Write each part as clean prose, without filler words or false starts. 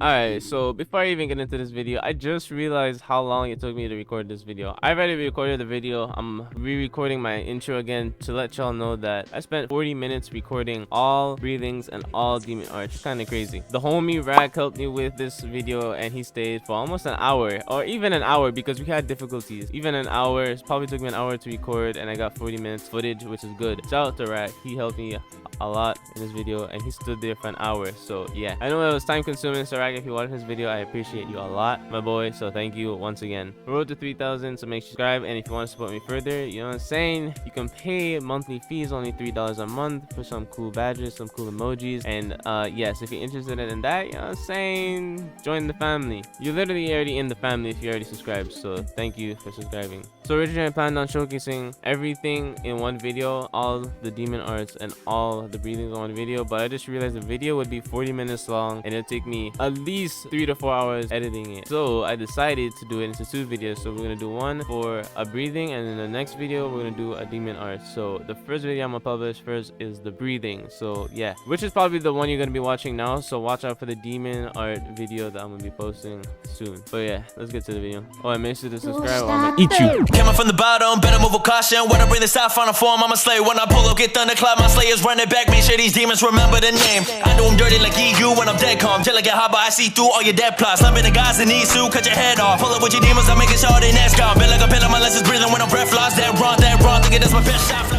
Alright, so before I even get into this video, I just realized how long it took me to record this video. I already recorded the video. I'm re-recording my intro again to let y'all know that I spent 40 minutes recording all breathings and all demon arts. Kind of crazy. The homie Rack helped me with this video and he stayed for almost an hour, or even an hour, because we had difficulties. Even an hour, it probably took me an hour to record, and I got 40 minutes footage, which is good. Shout out to Rack. He helped me a lot in this video and he stood there for an hour. So yeah, I know it was time consuming, so Rack, if you watched this video, I appreciate you a lot, my boy. So thank you once again. We road to 3,000, so make sure you subscribe, and if you want to support me further, you know what I'm saying, you can pay monthly fees, only $3 a month, for some cool badges, some cool emojis. And yes, if you're interested in that, you know what I'm saying, join the family. You're literally already in the family if you already subscribed, so thank you for subscribing. So originally I planned on showcasing everything in one video, all the demon arts and all the breathings on one video, but I just realized the video would be 40 minutes long and it'd take me at least 3 to 4 hours editing it. So I decided to do it into 2 videos. So we're gonna do one for a breathing, and in the next video we're gonna do a demon art. So the first video I'm gonna publish first is the breathing, so yeah, which is probably the one you're gonna be watching now. So watch out for the demon art video that I'm gonna be posting soon. But yeah, let's get to the video. Oh, I made sure to subscribe or I'm gonna eat you. Coming from the bottom, better move with caution. When I bring this out, final form, I'm a slay. When I pull up, get thunderclap, my slayers run it back. Make sure these demons remember the name. I do them dirty like EU when I'm dead calm. Till I get hot, but I see through all your dead plots. I'm in the guys in Nasuu, cut your head off. Pull up with your demons, I'm making sure they next gone. Been like a pill on my lessons, breathing when I'm breath lost. That wrong, think it is my best shot.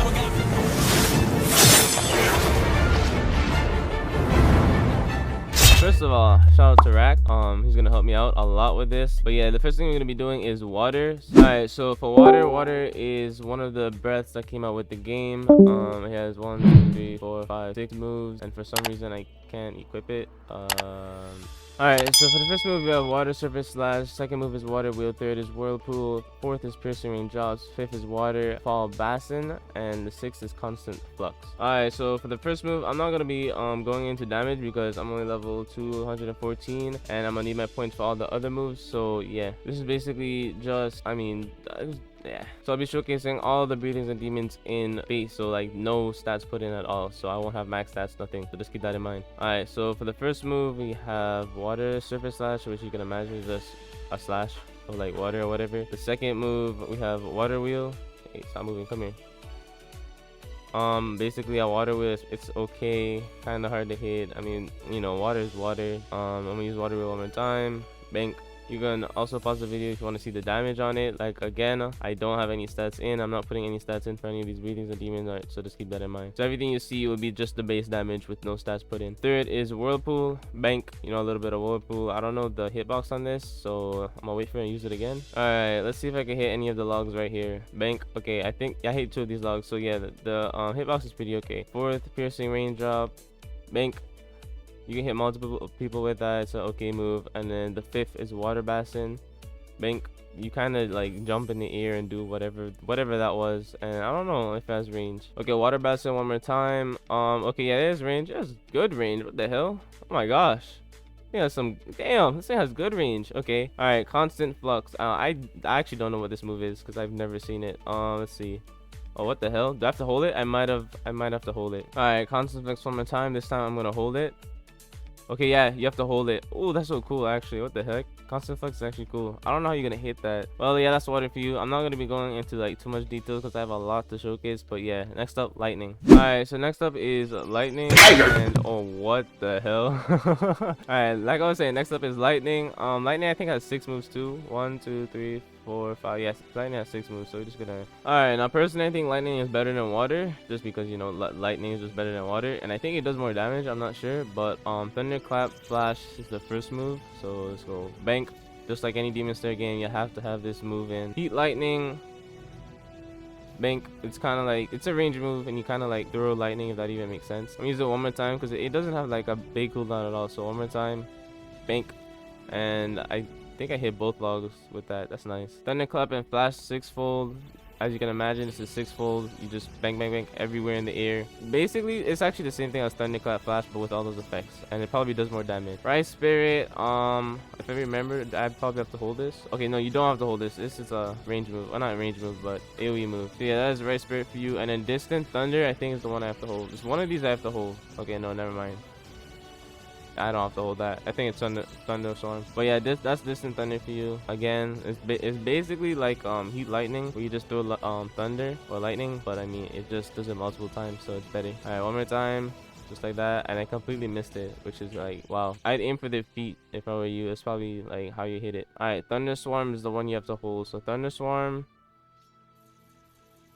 First of all, shout out to Rack. He's gonna help me out a lot with this. But yeah, the first thing we're gonna be doing is water. Alright, so for water is one of the breaths that came out with the game. It has 1, 2, 3, 4, 5, 6 moves, and for some reason I can't equip it. Alright, so for the first move we have water surface slash, second move is water wheel, third is whirlpool, fourth is piercing rain drops, fifth is water fall basin, and the sixth is constant flux. Alright, so for the first move I'm not gonna be going into damage because I'm only level 214 and I'm gonna need my points for all the other moves. So yeah, this is basically just, yeah, so I'll be showcasing all the breathings and demons in base, so like no stats put in at all, so I won't have max stats, nothing, so just keep that in mind. Alright, so for the first move we have water surface slash, which you can imagine is just a slash of like water or whatever. The second move we have water wheel. Hey, stop moving, come here. Basically a water wheel, it's okay, kind of hard to hit. I mean, you know, water is water. I'm gonna use water wheel one more time. Bank. You can also pause the video if you want to see the damage on it. Like again, I don't have any stats in. I'm not putting any stats in for any of these breathings and demons, right? So just keep that in mind. So everything you see will be just the base damage with no stats put in. Third is whirlpool. Bank, you know, a little bit of whirlpool. I don't know the hitbox on this, so I'm gonna wait for it and use it again. All right, let's see if I can hit any of the logs right here. Bank. Okay, I think I hit 2 of these logs, so yeah, the hitbox is pretty okay. Fourth, piercing raindrop. Bank. You can hit multiple people with that, it's an okay move. And then the fifth is water basin. Bank. You kind of like jump in the air and do whatever that was, and I don't know if it has range. Okay, water basin one more time. Okay, yeah, it has range. It has good range. What the hell? Oh my gosh, it has some, damn, this thing has good range. Okay, all right, constant flux. I actually don't know what this move is because I've never seen it. Let's see. Oh, what the hell? Do I have to hold it? I might have to hold it. All right, constant flux one more time. This time I'm gonna hold it. Okay, yeah, you have to hold it. Oh, that's so cool, actually. What the heck? Constant flux is actually cool. I don't know how you're gonna hit that. Well, yeah, that's water for you. I'm not gonna be going into like too much details because I have a lot to showcase. But yeah, next up, lightning. All right, so next up is lightning. And oh, what the hell? All right, like I was saying, next up is lightning. Lightning I think has 6 moves too. 1, 2, 3, 4, 5. Yes, lightning has 6 moves, so we're just gonna. All right, now personally I think lightning is better than water, just because, you know, lightning is just better than water, and I think it does more damage. I'm not sure, but thunderclap flash is the first move, so let's go. Bank. Just like any demon slayer game, you have to have this move in. Heat lightning. Bank. It's kind of like, it's a range move and you kind of like throw lightning, if that even makes sense. I'm gonna use it one more time because it doesn't have like a big cooldown at all. So one more time. Bank. And I think I hit both logs with that. That's nice. Thunderclap and flash 6-fold. As you can imagine, it's a 6-fold. You just bang bang bang everywhere in the air. Basically, it's actually the same thing as thunderclap flash, but with all those effects, and it probably does more damage. Rise spirit. If I remember, I probably have to hold this. Okay, no, you don't have to hold this. This is a range move. Well, not a range move, but AoE move. So yeah, that is rise spirit for you. And then distant thunder, I think is the one I have to hold. It's one of these I have to hold. Okay, no, never mind. I don't have to hold that. I think it's thunderstorm. But yeah, that's distant thunder for you. Again, it's basically like heat lightning, where you just throw thunder or lightning, but I mean it just does it multiple times, so it's better. All right, one more time. Just like that, and I completely missed it, which is like, wow. I'd aim for their feet if I were you. It's probably like how you hit it. All right, thunderstorm is the one you have to hold. So thunderstorm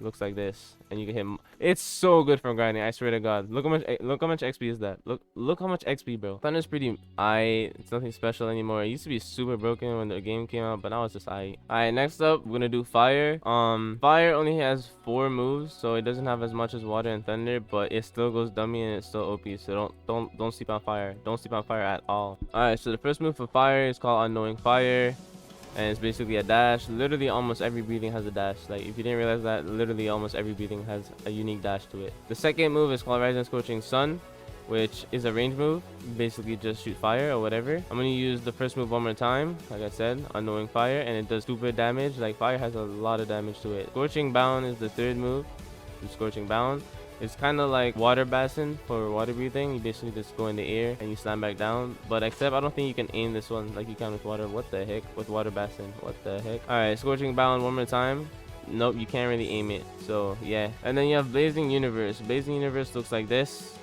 looks like this, and you can hit it's so good for grinding, I swear to god. Look how much XP is that. Look how much XP, bro. Thunder's pretty it's nothing special anymore. It used to be super broken when the game came out, but now it's just all right. Next up, we're gonna do fire. Fire only has 4 moves, so it doesn't have as much as water and thunder, but it still goes dummy and it's still OP. So don't sleep on fire. Don't sleep on fire at all. All right, so the first move for fire is called unknowing fire, and it's basically a dash. Literally almost every breathing has a dash. Like, if you didn't realize that, literally almost every breathing has a unique dash to it. The second move is called Rising Scorching Sun, which is a range move. Basically just shoot fire or whatever. I'm gonna use the first move one more time, like I said, unknowing fire, and it does stupid damage. Like, fire has a lot of damage to it. Scorching Bound is the third move. Scorching Bound, it's kind of like water basin for water breathing. You basically just go in the air and you slam back down, but except I don't think you can aim this one like you can with water. What the heck? With water basin, what the heck? All right, Scorching Bound one more time. Nope, you can't really aim it, so yeah. And then you have Blazing Universe. Blazing Universe looks like this.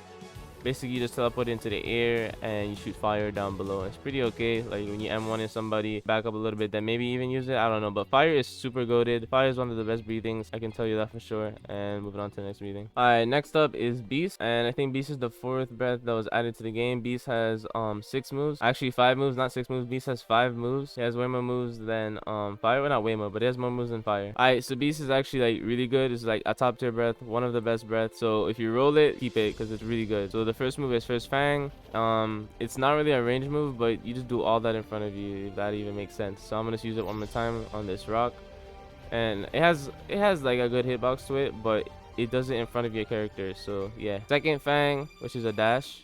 Basically, you just teleport into the air and you shoot fire down below. It's pretty okay. Like, when you M1 in somebody, back up a little bit, then maybe even use it. I don't know. But fire is super goated. Fire is one of the best breathings. I can tell you that for sure. And moving on to the next breathing. Alright, next up is Beast. And I think Beast is the 4th breath that was added to the game. Beast has 6 moves. Actually, 5 moves, not 6 moves. Beast has 5 moves. He has way more moves than fire. Well, not way more, but he has more moves than fire. Alright, so Beast is actually like really good. It's like a top tier breath, one of the best breaths. So if you roll it, keep it, because it's really good. So the first move is First Fang. It's not really a range move, but you just do all that in front of you, if that even makes sense. So I'm gonna use it one more time on this rock, and it has like a good hitbox to it, but it does it in front of your character. So yeah. Second Fang, which is a dash,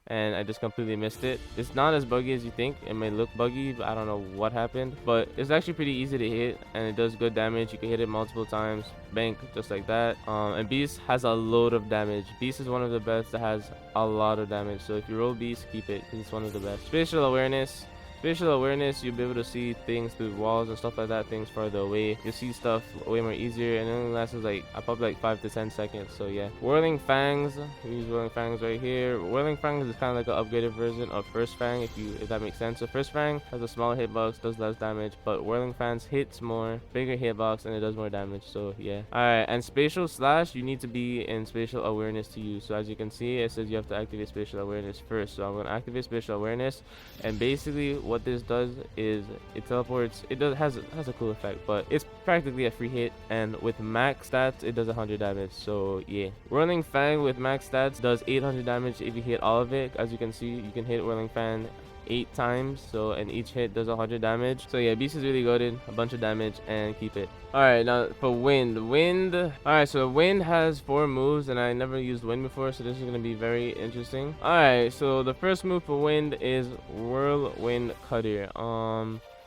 and I just completely missed it. It's not as buggy as you think. It may look buggy, but I don't know what happened, but it's actually pretty easy to hit, and it does good damage. You can hit it multiple times, bank, just like that. And Beast has a load of damage. Beast is one of the best that has a lot of damage, so if you roll Beast, keep it, because it's one of the best. Spatial awareness. Spatial awareness, you'll be able to see things through walls and stuff like that, things farther away. You'll see stuff way more easier, and it only lasts like probably like 5 to 10 seconds. So yeah. Whirling Fangs, we use Whirling Fangs right here. Whirling Fangs is kind of like an upgraded version of First Fang, if that makes sense. So First Fang has a smaller hitbox, does less damage, but Whirling Fangs hits more, bigger hitbox, and it does more damage. So yeah. Alright, and Spatial Slash, you need to be in Spatial Awareness to use. So as you can see, it says you have to activate Spatial Awareness first. So I'm going to activate Spatial Awareness, and basically what this does is it teleports. It has a cool effect, but it's practically a free hit, and with max stats it does 100 damage. So yeah, Whirling Fang with max stats does 800 damage if you hit all of it. As you can see, you can hit Whirling Fang 8 times, so, and each hit does 100 damage. So yeah, Beast is really goated, a bunch of damage, and keep it. All right, now for wind. All right, so wind has 4 moves, and I never used wind before, so this is gonna be very interesting. All right, so the first move for wind is Whirlwind Cutter.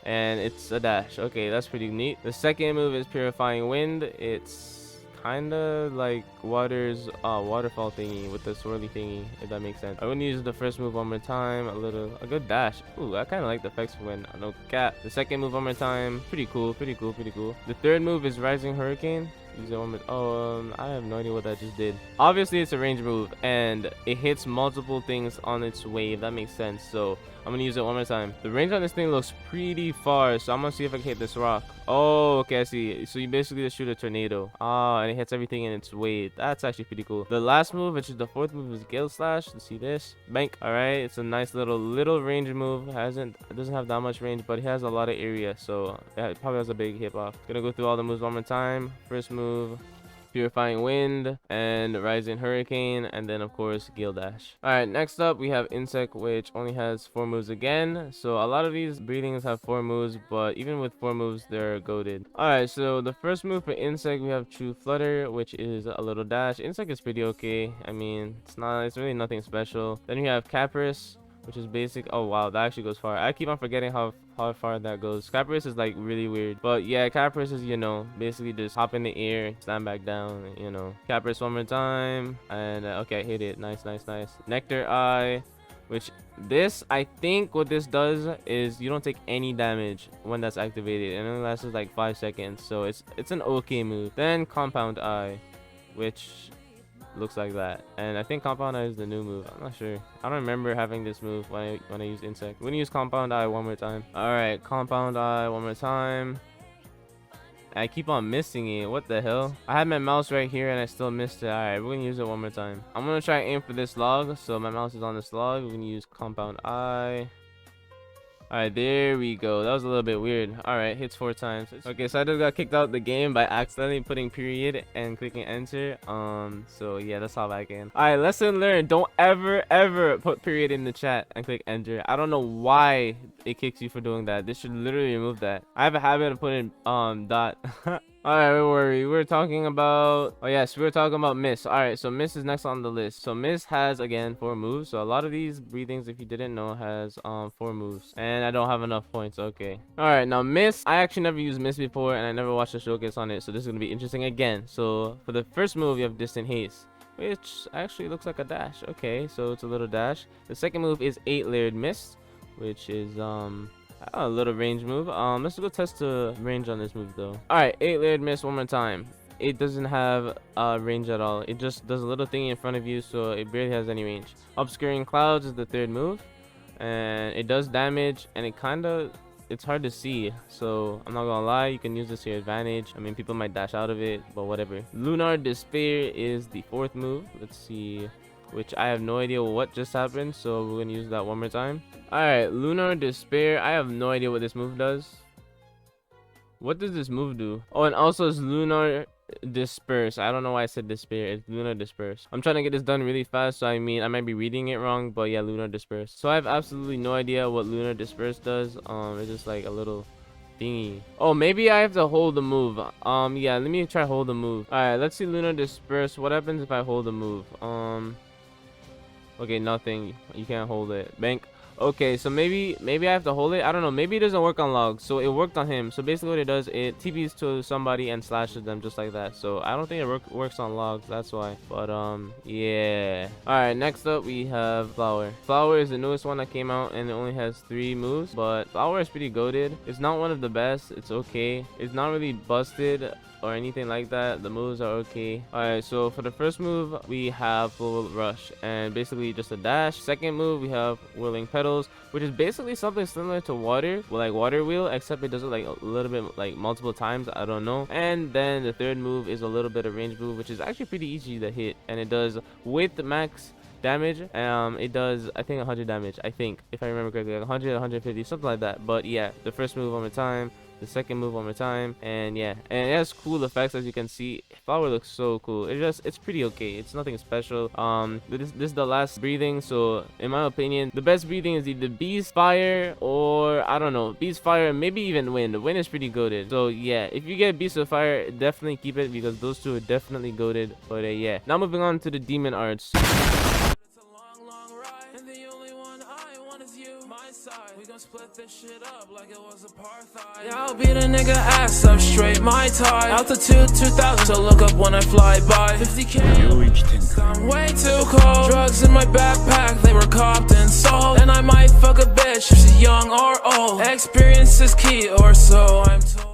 And it's a dash. Okay, that's pretty neat. The second move is Purifying Wind. It's kind of like water's waterfall thingy with the swirly thingy, if that makes sense. I'm gonna use the first move one more time. A good dash. Ooh, I kind of like the effects for wind. No cap. The second move one more time. Pretty cool. The third move is Rising Hurricane. Use it one more. I have no idea what that just did. Obviously it's a range move, and it hits multiple things on its wave. That makes sense. So I'm gonna use it one more time. The range on this thing looks pretty far, so I'm gonna see if I can hit this rock. Oh, okay, I see. So you basically just shoot a tornado. And it hits everything in its way. That's actually pretty cool. The last move, which is the 4th move, is Gale Slash. Let's see this. Bank. All right, it's a nice little range move. It doesn't have that much range, but it has a lot of area, so yeah, it probably has a big hitbox. Gonna go through all the moves one more time. First move, Purifying Wind, and Rising Hurricane, and then of course Gale Dash. All right, next up we have Insect, which only has 4 moves again. So a lot of these breathings have 4 moves, but even with 4 moves they're goated. All right, so the first move for Insect, we have True Flutter, which is a little dash. Insect is pretty okay. I mean, it's really nothing special. Then we have Caprice, which is basic. Oh wow, that actually goes far. I keep on forgetting how far that goes. Caprice is like really weird, but yeah, Caprice is, you know, basically just hop in the air, slam back down, you know. Caprice one more time, and okay, I hit it. Nice. Nectar Eye, which this, I think what this does is you don't take any damage when that's activated, and it only lasts like 5 seconds, so it's an okay move. Then compound eye, which looks like that, and I think compound eye is the new move. I'm not sure. I don't remember having this move when I use insect. We're gonna use compound eye one more time. All right, compound eye one more time. I keep on missing it. What the hell? I had my mouse right here and I still missed it. All right, we're gonna use it one more time. I'm gonna try and aim for this log, so my mouse is on this log. We're gonna use compound eye. All right, there we go. That was a little bit weird. All right, hits 4 times. Okay, so I just got kicked out the game by accidentally putting period and clicking enter. So yeah, that's how that game. All right, lesson learned. Don't ever put period in the chat and click enter. I don't know why it kicks you for doing that. This should literally remove that. I have a habit of putting dot. All right, don't worry. We're talking about, oh yes, we were talking about Miss. All right, so Miss is next on the list. So Miss has, again, 4 moves. So a lot of these breathings, if you didn't know, has 4 moves, and I don't have enough points. Okay, all right, now Miss, I actually never used Miss before, and I never watched a showcase on it, so this is gonna be interesting again. So for the first move, you have distant haste, which actually looks like a dash. Okay, so it's a little dash. The second move is 8-layered mist, which is a little range move. Let's go test the range on this move though. All right, 8-layered mist one more time. It doesn't have range at all. It just does a little thing in front of you, so it barely has any range. Obscuring clouds is the third move, and it does damage, and it's hard to see, so I'm not gonna lie, you can use this to your advantage. I mean, people might dash out of it, but whatever. Lunar Despair is the 4th move. Let's see, which I have no idea what just happened, so we're gonna use that one more time. All right, Lunar Despair. I have no idea what this move does. What does this move do? Oh, and also it's Lunar Disperse. I don't know why I said Despair. It's Lunar Disperse. I'm trying to get this done really fast, so I mean, I might be reading it wrong, but yeah, Lunar Disperse. So I have absolutely no idea what Lunar Disperse does. It's just like a little thingy. Oh, maybe I have to hold the move. Yeah, let me try hold the move. All right, let's see Lunar Disperse. What happens if I hold the move? Okay, nothing. You can't hold it. Bank. Okay, so maybe I have to hold it. I don't know. Maybe it doesn't work on logs. So it worked on him. So basically what it does, it TPs to somebody and slashes them just like that. So I don't think it works on logs. That's why. But yeah. All right, next up we have Flower. Flower is the newest one that came out, and it only has 3 moves. But Flower is pretty goated. It's not one of the best. It's okay. It's not really busted or anything like that. The moves are okay. All right, so for the first move we have Full Rush, and basically just a dash. Second move we have Whirling Petals, which is basically something similar to water, well, like Water Wheel, except it does it like a little bit like multiple times. I don't know. And then the third move is a little bit of range move, which is actually pretty easy to hit, and it does with the max damage. It does, I think, 100 damage, I think, if I remember correctly, like 100, 150, something like that. But yeah, the first move one more time, the second move one more time, and yeah, and it has cool effects. As you can see, Flower looks so cool. It's pretty okay. It's nothing special. This is the last breathing, so in my opinion, the best breathing is either Beast, Fire, or I don't know, Beast, Fire, maybe even Wind. Wind is pretty goated. So yeah, if you get Beast or Fire, definitely keep it, because those two are definitely goated. But yeah, now moving on to the demon arts. We gon' split this shit up like it was apartheid. Yeah, I'll beat a nigga ass up straight, my tie. Altitude 2000, so look up when I fly by. 50K, I'm way too cold. Drugs in my backpack, they were copped and sold. And I might fuck a bitch if she's young or old. Experience is key, or so I'm told.